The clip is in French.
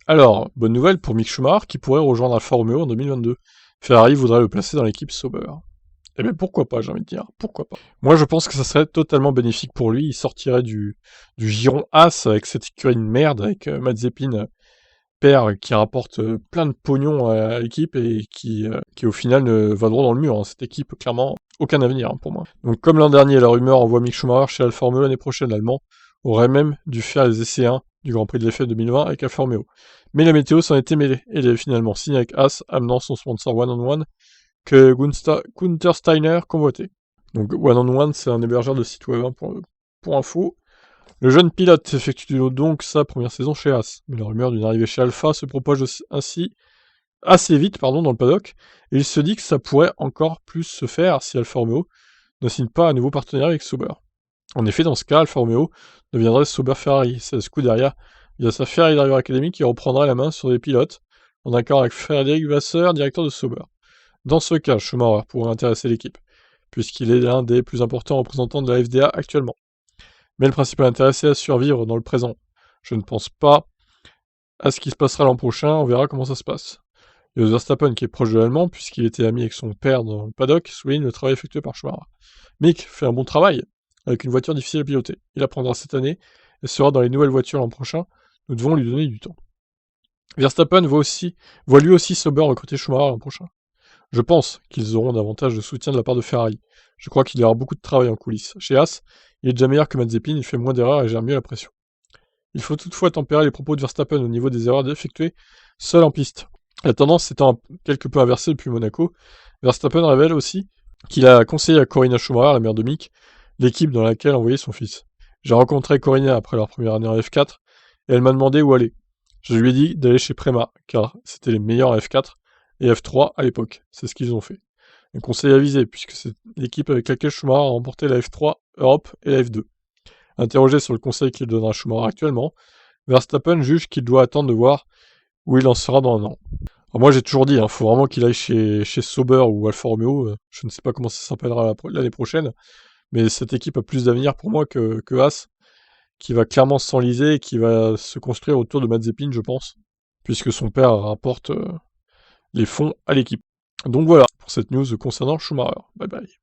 Alors, bonne nouvelle pour Mick Schumacher qui pourrait rejoindre Alfa Romeo en 2022. Ferrari voudrait le placer dans l'équipe Sauber. Eh bien pourquoi pas, j'ai envie de dire, pourquoi pas. Moi je pense que ça serait totalement bénéfique pour lui, il sortirait du giron As avec cette écurie de merde, avec Mazepin, père qui rapporte plein de pognon à l'équipe et qui au final va droit dans le mur. Hein. Cette équipe, clairement, aucun avenir hein, pour moi. Donc comme l'an dernier, la rumeur envoie Mick Schumacher chez Alfa Romeo l'année prochaine, l'Allemand aurait même dû faire les essais 1 du Grand Prix de l'Effet 2020 avec Alfa Romeo. Mais la météo s'en était mêlée, et il avait finalement signé avec As, amenant son sponsor One on One, que Gunther Steiner convoitait. Donc One on One, c'est un hébergeur de site web hein, pour info. Le jeune pilote effectue donc sa première saison chez As, mais la rumeur d'une arrivée chez Alpha se propage ainsi assez vite dans le paddock, et il se dit que ça pourrait encore plus se faire si Alfa Romeo ne signe pas un nouveau partenariat avec Sauber. En effet, dans ce cas, Alfa Romeo deviendrait Sauber Ferrari, c'est Scuderia, via sa Ferrari Driver Academy qui reprendra la main sur les pilotes, en accord avec Frédéric Vasseur, directeur de Sauber. Dans ce cas, Schumacher pourrait intéresser l'équipe, puisqu'il est l'un des plus importants représentants de la FDA actuellement. Mais le principal intérêt, c'est à survivre dans le présent. Je ne pense pas à ce qui se passera l'an prochain, on verra comment ça se passe. Jos Verstappen, qui est proche de l'Allemand, puisqu'il était ami avec son père dans le paddock, souligne le travail effectué par Schumacher. Mick fait un bon travail, avec une voiture difficile à piloter. Il apprendra cette année, et sera dans les nouvelles voitures l'an prochain. Nous devons lui donner du temps. Verstappen voit lui aussi Sauber recruter Schumacher l'an prochain. Je pense qu'ils auront davantage de soutien de la part de Ferrari. Je crois qu'il y aura beaucoup de travail en coulisses. Chez As, il est déjà meilleur que Mazepin, il fait moins d'erreurs et gère mieux la pression. Il faut toutefois tempérer les propos de Verstappen au niveau des erreurs effectuées seul en piste. La tendance s'étant quelque peu inversée depuis Monaco, Verstappen révèle aussi qu'il a conseillé à Corina Schumacher, la mère de Mick, l'équipe dans laquelle envoyer son fils. J'ai rencontré Corina après leur première année en F4 et elle m'a demandé où aller. Je lui ai dit d'aller chez Prema, car c'était les meilleurs en F4 et F3 à l'époque. C'est ce qu'ils ont fait. Un conseil avisé, puisque c'est l'équipe avec laquelle Schumacher a remporté la F3 Europe et la F2. Interrogé sur le conseil qu'il donnera à Schumacher actuellement, Verstappen juge qu'il doit attendre de voir où il en sera dans un an. Alors moi j'ai toujours dit, faut vraiment qu'il aille chez Sauber ou Alfa Romeo, je ne sais pas comment ça s'appellera l'année prochaine, mais cette équipe a plus d'avenir pour moi que Haas, qui va clairement s'enliser et qui va se construire autour de Mazepin, je pense, puisque son père rapporte les fonds à l'équipe. Donc voilà pour cette news concernant Schumacher. Bye bye.